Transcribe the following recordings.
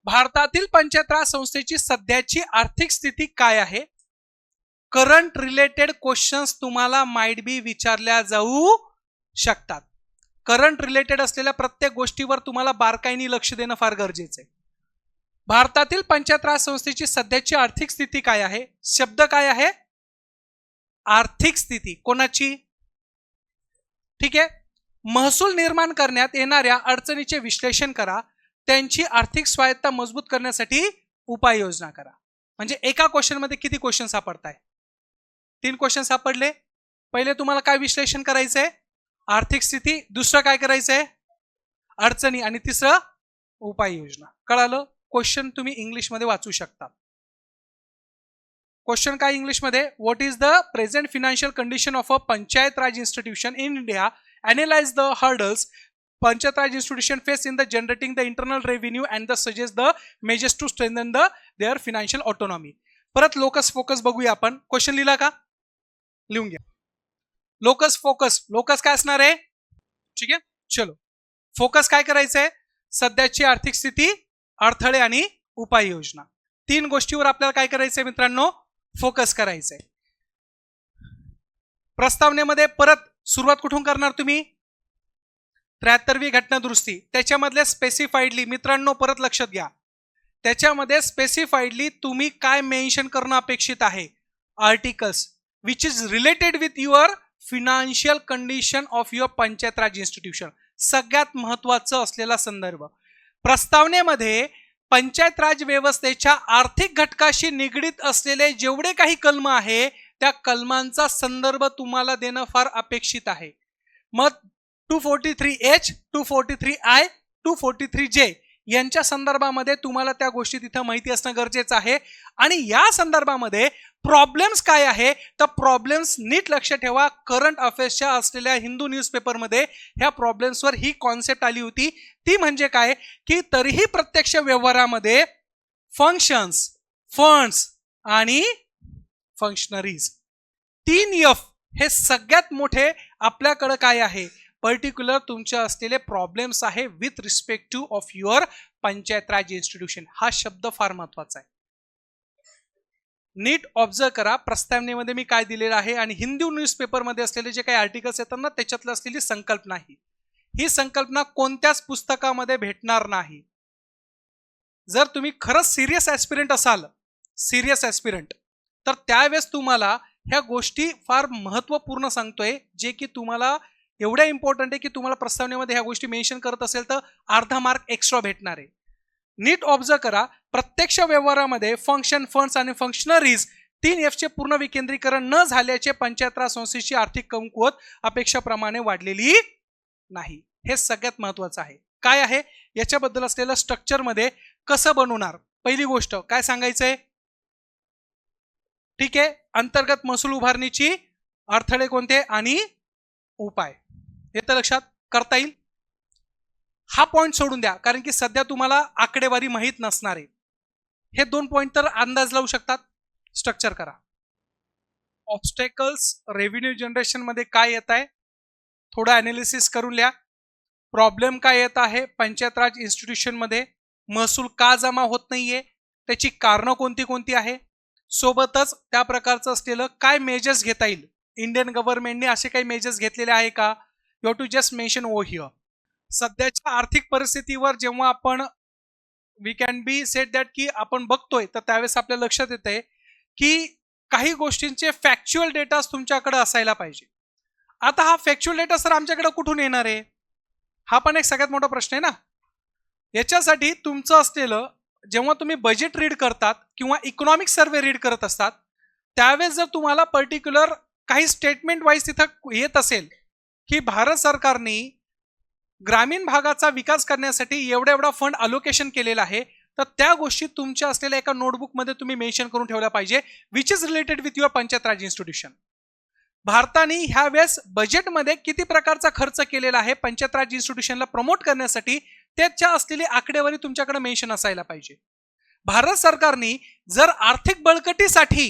भारतातील पंचायत राज संस्थेची सध्याची आर्थिक स्थिती काय आहे? करंट रिलेटेड क्वेश्चन्स तुम्हाला माइट बी विचारल्या जाऊ शकतात. करंट रिलेटेड असलेल्या प्रत्येक गोष्टीवर तुम्हाला बारकाईने लक्ष देणं फार गरजेचं आहे. भारतातील पंचायत राज संस्थेची सध्याची आर्थिक स्थिती काय आहे? शब्द काय आहे? आर्थिक स्थिती. कोणाची? ठीक आहे. महसूल निर्माण करण्यात येणाऱ्या अडचणीचे विश्लेषण करा, त्यांची आर्थिक स्वायत्ता मजबूत करण्यासाठी उपाययोजना करा. म्हणजे एका क्वेश्चन मध्ये किती क्वेश्चन सापडताय? 3 क्वेश्चन सापडले. पहिले तुम्हाला काय विश्लेषण करायचंय? आर्थिक स्थिती. दुसरं काय करायचंय? अडचणी. आणि तिसरं उपाययोजना. कळालं? क्वेश्चन तुम्ही इंग्लिश मध्ये वाचू शकता. क्वेश्चन काय इंग्लिश मध्ये? What is the present financial condition of a panchayat Raj institution in India? Analyze the hurdles Panchayat Raj institution face in the generating the internal revenue and the suggest the measures to strengthen their financial autonomy. परत locus focus बघूया आपण. Question लिहिला का? लिहून घ्या. Locus focus. Locus काय असणार आहे? ठीक आहे, चलो. फोकस काय करायचंय? सध्याची आर्थिक स्थिती, अडथळे आणि उपाययोजना. 3 गोष्टीवर आपल्याला काय करायचंय मित्रांनो? फोकस करायचंय. प्रस्तावनेमध्ये परत सुरुवात कुठून करणार तुम्ही? 73वी घटना दुरुस्ती. त्याच्यामधले स्पेसिफाईडली मित्रांनो परत लक्षात घ्या, त्याच्यामध्ये स्पेसिफाईडली तुम्ही काय मेन्शन करणं अपेक्षित आहे? Articles which is related with your financial condition of your panchayat Raj institution. सगळ्यात महत्वाचं असलेला संदर्भ. प्रस्तावनेमध्ये पंचायत राज व्यवस्थेच्या आर्थिक घटकाशी निगडीत असलेले जेवढे काही कलम आहे त्या कलमांचा संदर्भ तुम्हाला देणं फार अपेक्षित आहे. मग 243H, 243I, 243J यांच्या संदर्भामध्ये तुम्हाला त्या गोष्टी तिथं माहिती असणं गरजेचं आहे. आणि या संदर्भामध्ये प्रॉब्लेम्स काय आहे तर प्रॉब्लेम्स नीट लक्ष ठेवा. करंट अफेअर्सच्या असलेल्या हिंदू न्यूजपेपरमध्ये ह्या प्रॉब्लेम्सवर ही कॉन्सेप्ट आली होती. ती म्हणजे काय की तरीही प्रत्यक्ष व्यवहारामध्ये फंक्शन्स, फंड्स आणि फंक्शनरीज 3F हे सगळ्यात मोठे आपल्याकडे काय आहे? पर्टिक्युलर तुमच्या असलेले प्रॉब्लेम्स आहे with respect two of your panchayat Raj institution. हा शब्द फार महत्वाचा आहे. नीट ऑब्झर्व करा प्रस्तावनेमध्ये मी काय दिलेलं आहे आणि हिंदू न्यूजपेपरमध्ये असलेले जे काही आर्टिकल्स येतात ना त्याच्यातलं असलेली संकल्पना ही संकल्पना कोणत्याच पुस्तकामध्ये भेटणार नाही. जर तुम्ही खरंच सिरियस ॲस्पिरंट असाल, सिरियस ॲस्पिरंट, तर त्यावेळेस तुम्हाला ह्या गोष्टी फार महत्वपूर्ण सांगतोय, जे की तुम्हाला एवढ्या इम्पॉर्टंट आहे की तुम्हाला प्रस्तावनेमध्ये ह्या गोष्टी मेन्शन करत असेल तर अर्धा मार्क एक्स्ट्रा भेटणार आहे. नीट ऑब्झर्व करा. प्रत्यक्ष व्यवहारामध्ये फंक्शन, फंड्स आणि फंक्शनरीज 3F चे पूर्ण विकेंद्रीकरण न झाल्याचे पंचायत राज संस्थेची आर्थिक कमकुवत अपेक्षाप्रमाणे वाढलेली नाही. हे सगळ्यात महत्वाचं आहे. काय आहे याच्याबद्दल असलेलं स्ट्रक्चरमध्ये कसं बनवणार? पहिली गोष्ट काय सांगायचंय? ठीक आहे, अंतर्गत महसूल उभारणीची अडथळे कोणते आणि उपाय. हे तर लक्षात करता येईल. हा पॉइंट सोडून द्या कारण की सध्या तुम्हाला आकडेवारी माहीत नसणार आहे. हे 2 पॉइंट तर अंदाज लावू शकतात. स्ट्रक्चर करा. ऑब्स्टेकल्स रेव्हेन्यू जनरेशन मध्ये काय येत आहे थोडं अनालिसिस करून लिहा. प्रॉब्लेम काय येत आहे पंचायत राज इन्स्टिट्यूशन मध्ये? महसूल का जमा होत नाहीये? त्याची कारणं कोणती कोणती आहे? सोबतच त्या प्रकारचं असलेलं काय मेजर्स घेता येईल? इंडियन गव्हर्नमेंटने असे काही मेजर्स घेतलेले आहे का? You have to just mention over here. सध्याच्या आर्थिक परिस्थितीवर जेव्हा आपण we can be set that की आपण बघतोय तर त्यावेळेस आपल्या लक्षात येतंय की काही गोष्टींचे फॅक्च्युअल डेटा तुमच्याकडे असायला पाहिजे. आता हा फॅक्च्युअल डेटा सर आमच्याकडे कुठून येणार आहे? हा पण एक सगळ्यात मोठा प्रश्न आहे ना. याच्यासाठी तुमचं असलेलं जेव्हा तुम्ही बजेट रीड करतात किंवा इकॉनॉमिक सर्वे रीड करत असतात त्यावेळेस जर तुम्हाला पर्टिक्युलर काही स्टेटमेंट वाईज तिथं येत असेल की भारत सरकारने ग्रामीण भागाचा विकास करण्यासाठी एवढा फंड अलोकेशन केलेला आहे, तर त्या गोष्टी तुमच्या असलेल्या एका नोटबुकमध्ये तुम्ही मेन्शन करून ठेवल्या पाहिजे which is related with your panchayat Raj institution. भारताने ह्या वेळेस बजेटमध्ये किती प्रकारचा खर्च केलेला आहे पंचायत राज इन्स्टिट्यूशनला प्रमोट करण्यासाठी त्याच्या असलेली आकडेवारी तुमच्याकडे मेन्शन असायला पाहिजे. भारत सरकारने जर आर्थिक बळकटीसाठी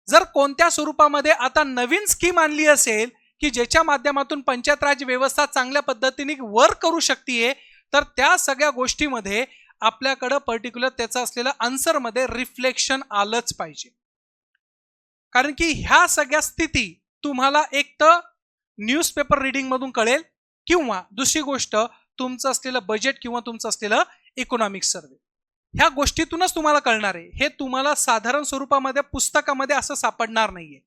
जर कोणत्या स्वरूपामध्ये आता नवीन स्कीम आणली असेल की ज्याच्या माध्यमातून पंचायत राज व्यवस्था चांगल्या पद्धतीने वर्क करू शकते तर त्या सगळ्या गोष्टीमध्ये आपल्याकडं पर्टिक्युलर त्याचं असलेलं आन्सरमध्ये रिफ्लेक्शन आलंच पाहिजे. कारण की ह्या सगळ्या स्थिती तुम्हाला एक तर न्यूजपेपर रिडिंग मधून कळेल, किंवा दुसरी गोष्ट तुमचं असलेलं बजेट किंवा तुमचं असलेलं इकॉनॉमिक्स सर्वे, ह्या गोष्टीतूनच तुम्हाला कळणार आहे. हे तुम्हाला साधारण स्वरूपामध्ये पुस्तकामध्ये असं सापडणार नाहीये.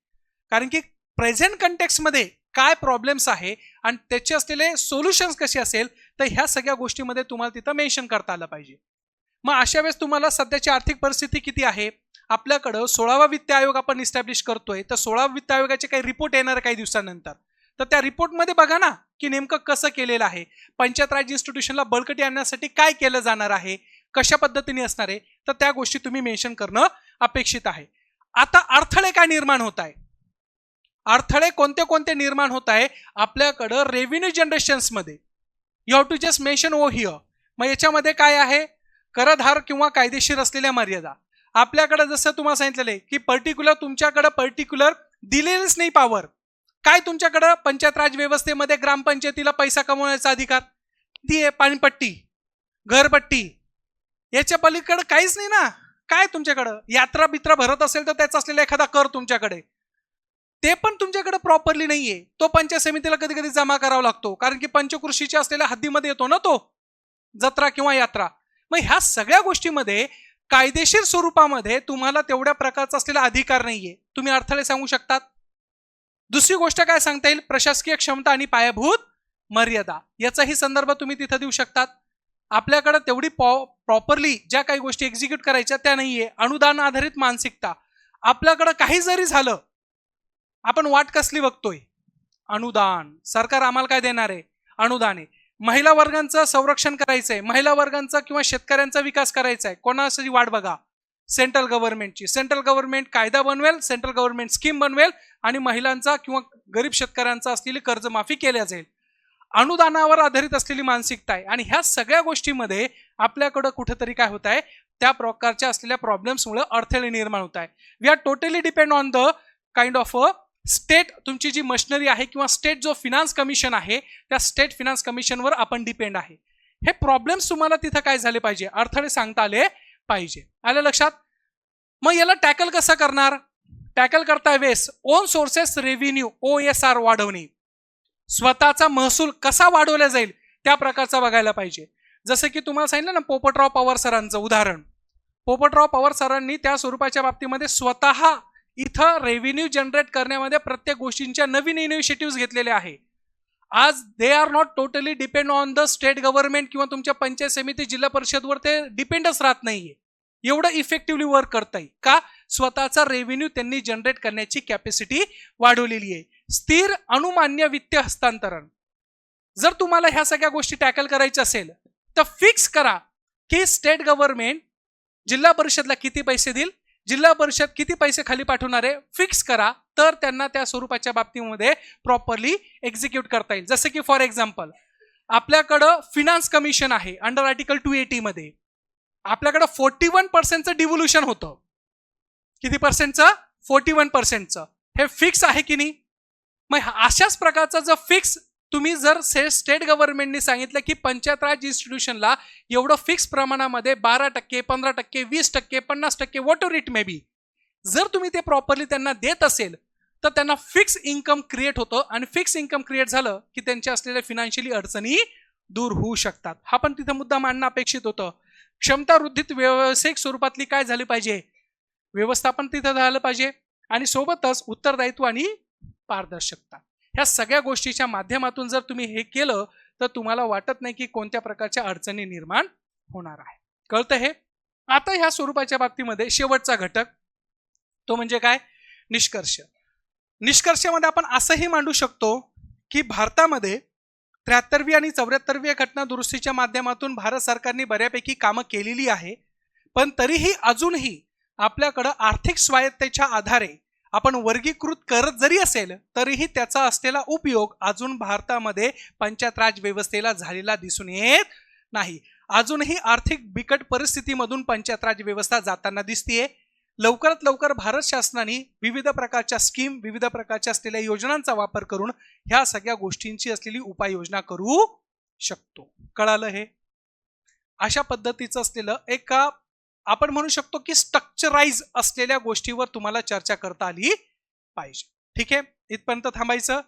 कारण की प्रेझेंट कंटेक्स्टमध्ये काय प्रॉब्लेम्स आहे आणि त्याचे असलेले सोल्युशन्स कसे असेल, तर ह्या सगळ्या गोष्टीमध्ये तुम्हाला तिथं मेन्शन करता आलं पाहिजे. मग अशा वेळेस तुम्हाला सध्याची आर्थिक परिस्थिती किती आहे, आपल्याकडं 16वा वित्त आयोग आपण इस्टॅब्लिश करतोय, तर 16वा वित्त आयोगाचे काही रिपोर्ट येणार काही दिवसानंतर. तर त्या रिपोर्टमध्ये बघा ना की नेमकं कसं केलेलं आहे, पंचायत राज इन्स्टिट्यूशनला बळकटी आणण्यासाठी काय केलं जाणार आहे, कशा पद्धतीने असणार आहे, तर त्या गोष्टी तुम्ही मेन्शन करणं अपेक्षित आहे. आता अडथळे काय निर्माण होत आहे, अडथळे कोणते कोणते निर्माण होत आहे आपल्याकडं रेव्हेन्यू जनरेशन्समध्ये. You have to just mention oh here. मग याच्यामध्ये काय आहे, करधार किंवा कायदेशीर असलेल्या मर्यादा. आपल्याकडे जसं तुम्हाला सांगितलेलं आहे की पर्टिक्युलर दिलेलीच नाही पॉवर. काय तुमच्याकडं पंचायत राज व्यवस्थेमध्ये ग्रामपंचायतीला पैसा कमवण्याचा अधिकार किती आहे, पाणीपट्टी, घरपट्टी, याच्या पलीकडे काहीच नाही ना. काय तुमच्याकडं यात्रा बित्रा भरत असेल तर त्याचा असलेला एखादा कर तुमच्याकडे, ते पण तुमच्याकडे प्रॉपरली नाहीये. तो पंचायत समितीला कधी कधी जमा करावा लागतो, कारण की पंचकृषीच्या असलेल्या हद्दीमध्ये येतो ना तो जत्रा किंवा यात्रा. मग ह्या सगळ्या गोष्टीमध्ये कायदेशीर स्वरूपामध्ये तुम्हाला तेवढ्या प्रकारचा असलेला अधिकार नाहीये. तुम्ही अडथळे सांगू शकतात. दुसरी गोष्ट काय सांगता येईल, प्रशासकीय क्षमता आणि पायाभूत मर्यादा, याचाही संदर्भ तुम्ही तिथं देऊ शकतात. आपल्याकडे तेवढी प्रॉपरली ज्या काही गोष्टी एक्झिक्यूट करायच्या त्या नाहीये. अनुदान आधारित मानसिकता, आपल्याकडे काही जरी झालं आपण वाट कसली बघतोय, अनुदान, सरकार आम्हाला काय देणार आहे, अनुदान आहे. महिला वर्गांचं संरक्षण करायचंय, महिला वर्गांचा किंवा शेतकऱ्यांचा विकास करायचा आहे, कोणाची वाट बघा, सेंट्रल गव्हर्नमेंटची. सेंट्रल गव्हर्नमेंट कायदा बनवेल, सेंट्रल गव्हर्नमेंट स्कीम बनवेल आणि महिलांचा किंवा गरीब शेतकऱ्यांचा असलेली कर्जमाफी केल्या जाईल. अनुदानावर आधारित असलेली मानसिकता आहे. आणि ह्या सगळ्या गोष्टीमध्ये आपल्याकडं कुठेतरी काय होत आहे, त्या प्रकारच्या असलेल्या प्रॉब्लेम्समुळे अडथळे निर्माण होत आहे. We are totally depend on the kind of state. तुमची जी मशिनरी आहे किंवा स्टेट जो फिनान्स कमिशन आहे, त्या स्टेट फिनान्स कमिशनवर आपण डिपेंड आहे. हे प्रॉब्लेम्स तुम्हाला तिथं काय झाले पाहिजे, अडथळे सांगता आले पाहिजे. आलं लक्षात. मग याला टॅकल कसं करणार, टॅकल करता वेळेस ओन सोर्सेस रेव्हेन्यू OSR वाढवणे, स्वतःचा महसूल कसा वाढवला जाईल त्या प्रकारचा बघायला पाहिजे. जसं की तुम्हाला सांगितलं ना पोपटराव पवार सरांचं उदाहरण. पोपटराव पवार सरांनी त्या स्वरूपाच्या बाबतीमध्ये स्वतः इथं रेव्हेन्यू जनरेट करण्यामध्ये प्रत्येक गोष्टींच्या नवीन इनिशिएटिव्ह घेतलेले आहे. आज they are not totally depend on the state government किंवा तुमच्या पंचायत समिती जिल्हा परिषदवर ते डिपेंडच राहत नाहीये. एवढं इफेक्टिव्हली वर्क करता येईल का, स्वतःचा रेव्हेन्यू त्यांनी जनरेट करण्याची कॅपॅसिटी वाढवलेली आहे. स्थिर अनुमान्य वित्तीय हस्तांतरण, जर तुम्हाला ह्या सगळ्या गोष्टी टॅकल करायच्या असेल तर फिक्स करा की स्टेट गव्हर्नमेंट जिल्हा परिषदला किती पैसे देईल, जिल्हा परिषद किती पैसे खाली पाठवणार आहे, फिक्स करा. तर त्यांना त्या स्वरूपाच्या बाबतीमध्ये प्रॉपरली एक्झिक्यूट करता येईल. जसं की फॉर एक्झाम्पल आपल्याकडं फिनान्स कमिशन आहे अंडर आर्टिकल 280 मध्ये, आपल्याकडं 41% डिव्होल्युशन होतं. किती पर्सेंटचं, 41%. हे फिक्स आहे की नाही. मग अशाच प्रकारचा जर फिक्स तुम्ही जर स्टेट गव्हर्नमेंटने सांगितलं की पंचायत राज इन्स्टिट्यूशनला एवढं फिक्स प्रमाणामध्ये 12%, 15%, 20%, 50%, what ever it may be, जर तुम्ही ते प्रॉपरली त्यांना देत असेल तर त्यांना फिक्स इन्कम क्रिएट होतं. आणि फिक्स इन्कम क्रिएट झालं की त्यांच्या असलेल्या फिनान्शियली अडचणी दूर होऊ शकतात. हा पण तिथं मुद्दा मांडणं अपेक्षित होतं. क्षमता वृद्धित व्यावसायिक स्वरूपातली काय झाली पाहिजे, व्यवस्थापन तिथं झालं पाहिजे. आणि सोबतच उत्तरदायित्व आणि पारदर्शकता, ह्या सगळ्या गोष्टीच्या माध्यमातून जर तुम्ही हे केलं तर तुम्हाला वाटत नाही की कोणत्या प्रकारच्या अडचणी निर्माण होणार आहे. कळतं हे. आता ह्या स्वरूपाच्या बाबतीमध्ये शेवटचा घटक तो म्हणजे काय, निष्कर्ष. निष्कर्षामध्ये आपण असंही मांडू शकतो की भारतामध्ये 73वी आणि 74वी घटना दुरुस्तीच्या माध्यमातून भारत सरकारने बऱ्यापैकी कामं केलेली आहे. पण तरीही अजूनही आपल्याकडं आर्थिक स्वायत्तेच्या आधारे आपण वर्गीकृत करत जरी असेल तरीही त्याचा असलेला उपयोग अजून भारतामध्ये पंचायत राज व्यवस्थेला झालेला दिसून येत नाही. अजूनही आर्थिक बिकट परिस्थितीमधून पंचायत राज व्यवस्था जाताना दिसतीये. लवकरात लवकर भारत शासनाने विविध प्रकारच्या स्कीम, विविध प्रकारच्या असलेल्या योजनांचा वापर करून ह्या सगळ्या गोष्टींची असलेली उपाययोजना करू शकतो. कळालं हे. अशा पद्धतीचं असलेलं एक आपण म्हणू शकतो की स्ट्रक्चराइज असलेल्या गोष्टीवर तुम्हाला चर्चा करता आली पाहिजे. ठीक आहे, इथपर्यंत थांबायचं.